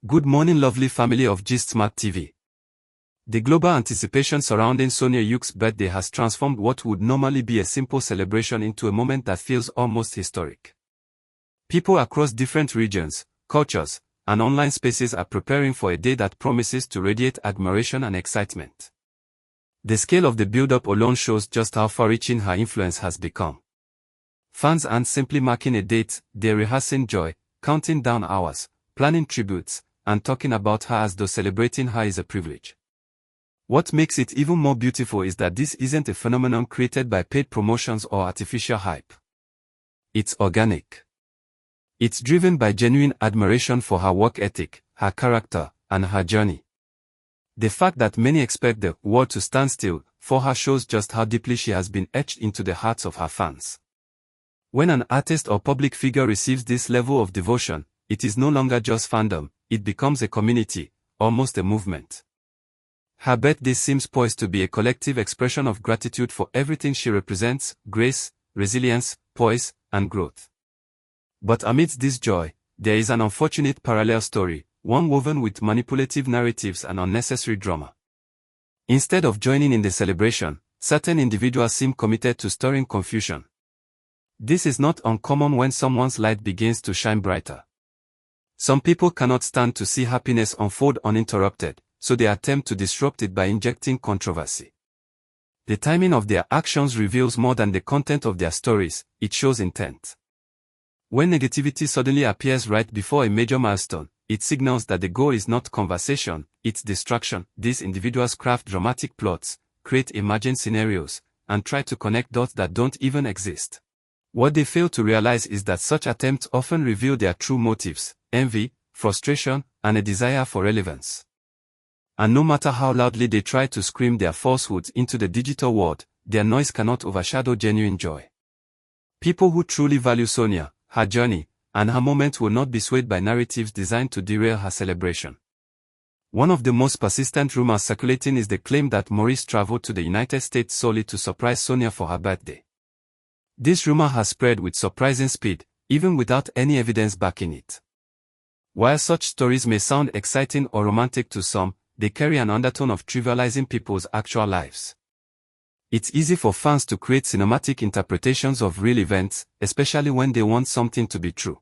Good morning, lovely family of GSmart TV. The global anticipation surrounding Sonia Yu's birthday has transformed what would normally be a simple celebration into a moment that feels almost historic. People across different regions, cultures, and online spaces are preparing for a day that promises to radiate admiration and excitement. The scale of the build-up alone shows just how far-reaching her influence has become. Fans aren't simply marking a date, they're rehearsing joy, counting down hours, planning tributes, and talking about her as though celebrating her is a privilege. What makes it even more beautiful is that this isn't a phenomenon created by paid promotions or artificial hype. It's organic. It's driven by genuine admiration for her work ethic, her character, and her journey. The fact that many expect the world to stand still for her shows just how deeply she has been etched into the hearts of her fans. When an artist or public figure receives this level of devotion, it is no longer just fandom, it becomes a community, almost a movement. Her birthday seems poised to be a collective expression of gratitude for everything she represents: grace, resilience, poise, and growth. But amidst this joy, there is an unfortunate parallel story, one woven with manipulative narratives and unnecessary drama. Instead of joining in the celebration, certain individuals seem committed to stirring confusion. This is not uncommon when someone's light begins to shine brighter. Some people cannot stand to see happiness unfold uninterrupted, so they attempt to disrupt it by injecting controversy. The timing of their actions reveals more than the content of their stories, it shows intent. When negativity suddenly appears right before a major milestone, it signals that the goal is not conversation, it's distraction. These individuals craft dramatic plots, create imagined scenarios, and try to connect dots that don't even exist. What they fail to realize is that such attempts often reveal their true motives: envy, frustration, and a desire for relevance. And no matter how loudly they try to scream their falsehoods into the digital world, their noise cannot overshadow genuine joy. People who truly value Sonia, her journey, and her moment will not be swayed by narratives designed to derail her celebration. One of the most persistent rumors circulating is the claim that Maurice traveled to the United States solely to surprise Sonia for her birthday. This rumor has spread with surprising speed, even without any evidence backing it. While such stories may sound exciting or romantic to some, they carry an undertone of trivializing people's actual lives. It's easy for fans to create cinematic interpretations of real events, especially when they want something to be true.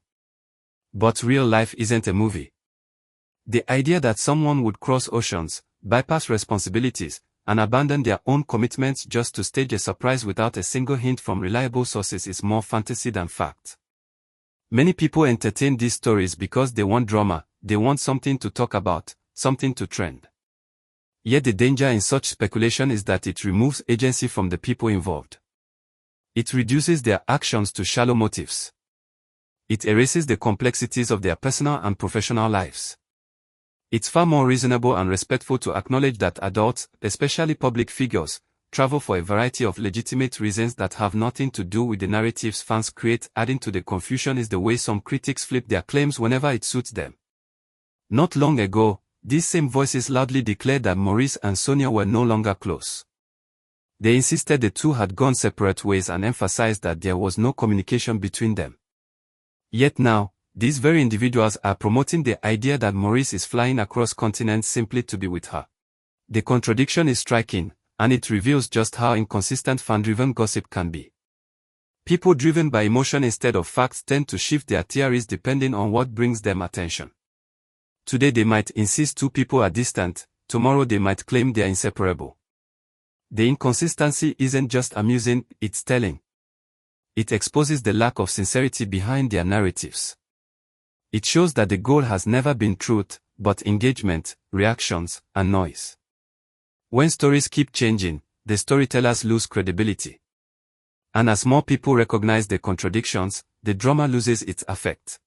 But real life isn't a movie. The idea that someone would cross oceans, bypass responsibilities, and abandon their own commitments just to stage a surprise without a single hint from reliable sources is more fantasy than fact. Many people entertain these stories because they want drama, they want something to talk about, something to trend. Yet the danger in such speculation is that it removes agency from the people involved. It reduces their actions to shallow motives. It erases the complexities of their personal and professional lives. It's far more reasonable and respectful to acknowledge that adults, especially public figures, travel for a variety of legitimate reasons that have nothing to do with the narratives fans create. Adding to the confusion is the way some critics flip their claims whenever it suits them. Not long ago, these same voices loudly declared that Maurice and Sonia were no longer close. They insisted the two had gone separate ways and emphasized that there was no communication between them. Yet now, these very individuals are promoting the idea that Maurice is flying across continents simply to be with her. The contradiction is striking, and it reveals just how inconsistent fan-driven gossip can be. People driven by emotion instead of facts tend to shift their theories depending on what brings them attention. Today they might insist two people are distant, tomorrow they might claim they are inseparable. The inconsistency isn't just amusing, it's telling. It exposes the lack of sincerity behind their narratives. It shows that the goal has never been truth, but engagement, reactions, and noise. When stories keep changing, the storytellers lose credibility. And as more people recognize the contradictions, the drama loses its effect.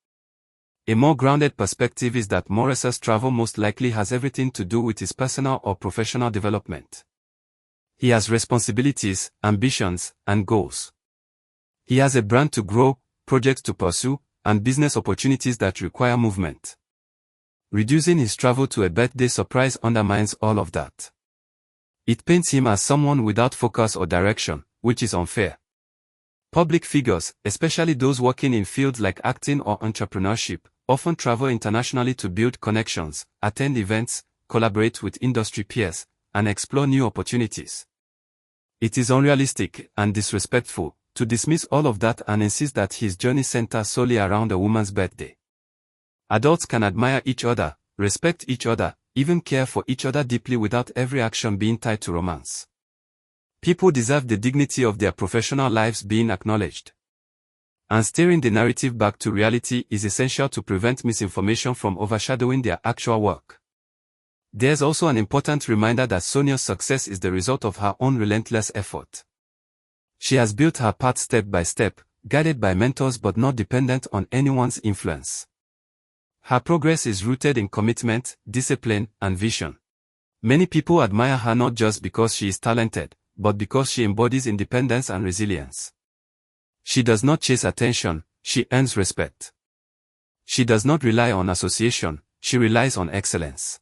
A more grounded perspective is that Maurice's travel most likely has everything to do with his personal or professional development. He has responsibilities, ambitions, and goals. He has a brand to grow, projects to pursue, and business opportunities that require movement. Reducing his travel to a birthday surprise undermines all of that. It paints him as someone without focus or direction, which is unfair. Public figures, especially those working in fields like acting or entrepreneurship, often travel internationally to build connections, attend events, collaborate with industry peers, and explore new opportunities. It is unrealistic and disrespectful to dismiss all of that and insist that his journey centers solely around a woman's birthday. Adults can admire each other, respect each other, even care for each other deeply without every action being tied to romance. People deserve the dignity of their professional lives being acknowledged. And steering the narrative back to reality is essential to prevent misinformation from overshadowing their actual work. There's also an important reminder that Sonia's success is the result of her own relentless effort. She has built her path step by step, guided by mentors but not dependent on anyone's influence. Her progress is rooted in commitment, discipline, and vision. Many people admire her not just because she is talented, but because she embodies independence and resilience. She does not chase attention, she earns respect. She does not rely on association, she relies on excellence.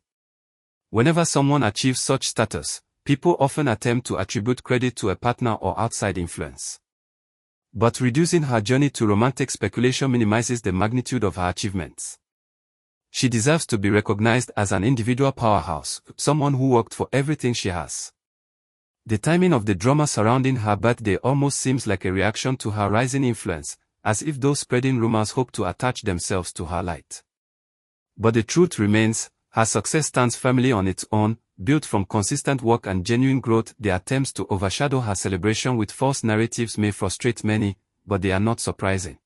Whenever someone achieves such status, people often attempt to attribute credit to a partner or outside influence. But reducing her journey to romantic speculation minimizes the magnitude of her achievements. She deserves to be recognized as an individual powerhouse, someone who worked for everything she has. The timing of the drama surrounding her birthday almost seems like a reaction to her rising influence, as if those spreading rumors hope to attach themselves to her light. But the truth remains, her success stands firmly on its own, built from consistent work and genuine growth. The attempts to overshadow her celebration with false narratives may frustrate many, but they are not surprising.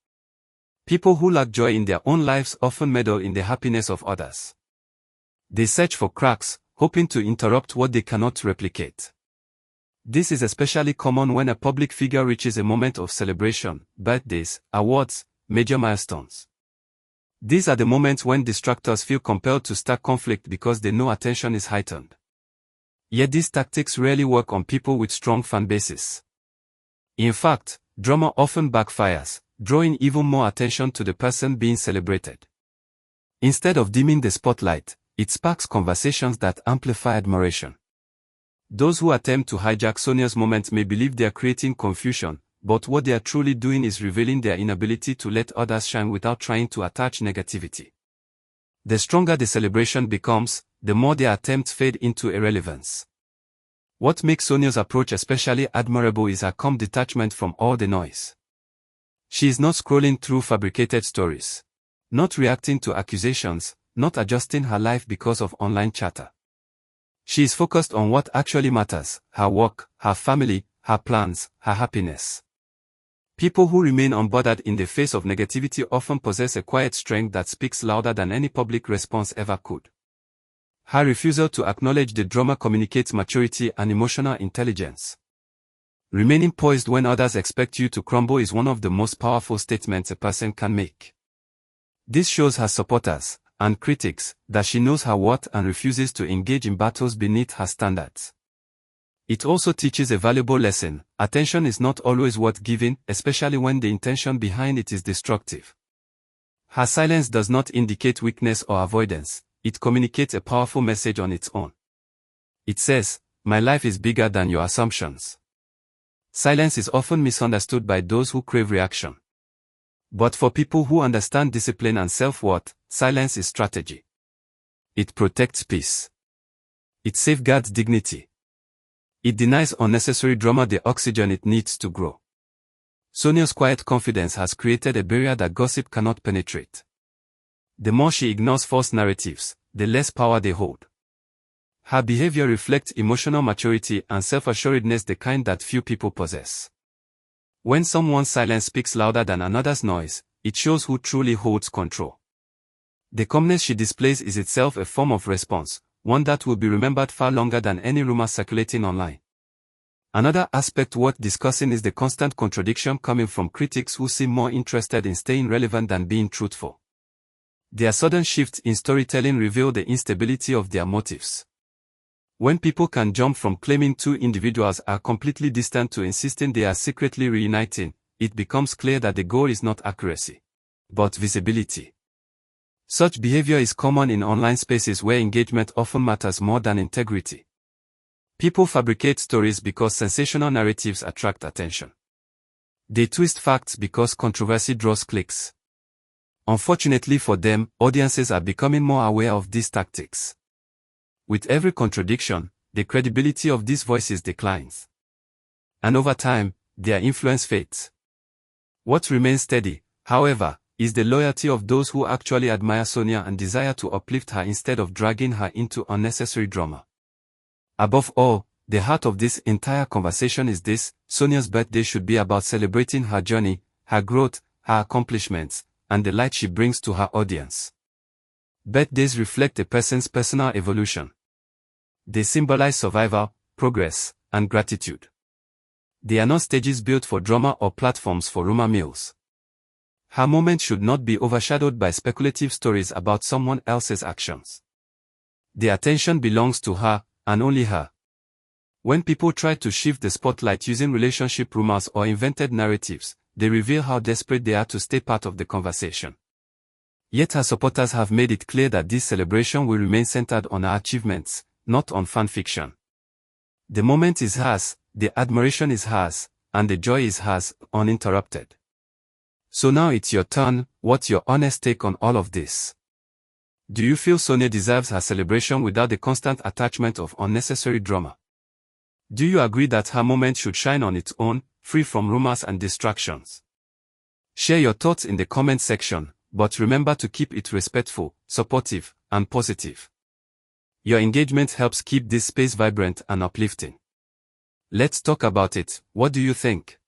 People who lack joy in their own lives often meddle in the happiness of others. They search for cracks, hoping to interrupt what they cannot replicate. This is especially common when a public figure reaches a moment of celebration, birthdays, awards, major milestones. These are the moments when distractors feel compelled to start conflict because they know attention is heightened. Yet these tactics rarely work on people with strong fan bases. In fact, drama often backfires, drawing even more attention to the person being celebrated. Instead of dimming the spotlight, it sparks conversations that amplify admiration. Those who attempt to hijack Sonia's moment may believe they are creating confusion, but what they are truly doing is revealing their inability to let others shine without trying to attach negativity. The stronger the celebration becomes, the more their attempts fade into irrelevance. What makes Sonia's approach especially admirable is her calm detachment from all the noise. She is not scrolling through fabricated stories, not reacting to accusations, not adjusting her life because of online chatter. She is focused on what actually matters: her work, her family, her plans, her happiness. People who remain unbothered in the face of negativity often possess a quiet strength that speaks louder than any public response ever could. Her refusal to acknowledge the drama communicates maturity and emotional intelligence. Remaining poised when others expect you to crumble is one of the most powerful statements a person can make. This shows her supporters and critics that she knows her worth and refuses to engage in battles beneath her standards. It also teaches a valuable lesson: attention is not always worth giving, especially when the intention behind it is destructive. Her silence does not indicate weakness or avoidance, it communicates a powerful message on its own. It says, "My life is bigger than your assumptions." Silence is often misunderstood by those who crave reaction. But for people who understand discipline and self-worth, silence is strategy. It protects peace. It safeguards dignity. It denies unnecessary drama the oxygen it needs to grow. Sonia's quiet confidence has created a barrier that gossip cannot penetrate. The more she ignores false narratives, the less power they hold. Her behavior reflects emotional maturity and self-assuredness, the kind that few people possess. When someone's silence speaks louder than another's noise, it shows who truly holds control. The calmness she displays is itself a form of response, one that will be remembered far longer than any rumor circulating online. Another aspect worth discussing is the constant contradiction coming from critics who seem more interested in staying relevant than being truthful. Their sudden shifts in storytelling reveal the instability of their motives. When people can jump from claiming two individuals are completely distant to insisting they are secretly reuniting, it becomes clear that the goal is not accuracy, but visibility. Such behavior is common in online spaces where engagement often matters more than integrity. People fabricate stories because sensational narratives attract attention. They twist facts because controversy draws clicks. Unfortunately for them, audiences are becoming more aware of these tactics. With every contradiction, the credibility of these voices declines. And over time, their influence fades. What remains steady, however, is the loyalty of those who actually admire Sonia and desire to uplift her instead of dragging her into unnecessary drama. Above all, the heart of this entire conversation is this: Sonia's birthday should be about celebrating her journey, her growth, her accomplishments, and the light she brings to her audience. Birthdays reflect a person's personal evolution. They symbolize survival, progress, and gratitude. They are not stages built for drama or platforms for rumor mills. Her moment should not be overshadowed by speculative stories about someone else's actions. The attention belongs to her, and only her. When people try to shift the spotlight using relationship rumors or invented narratives, they reveal how desperate they are to stay part of the conversation. Yet her supporters have made it clear that this celebration will remain centered on her achievements, not on fan fiction. The moment is hers, the admiration is hers, and the joy is hers, uninterrupted. So now it's your turn. What's your honest take on all of this? Do you feel Sonia deserves her celebration without the constant attachment of unnecessary drama? Do you agree that her moment should shine on its own, free from rumors and distractions? Share your thoughts in the comment section, but remember to keep it respectful, supportive, and positive. Your engagement helps keep this space vibrant and uplifting. Let's talk about it. What do you think?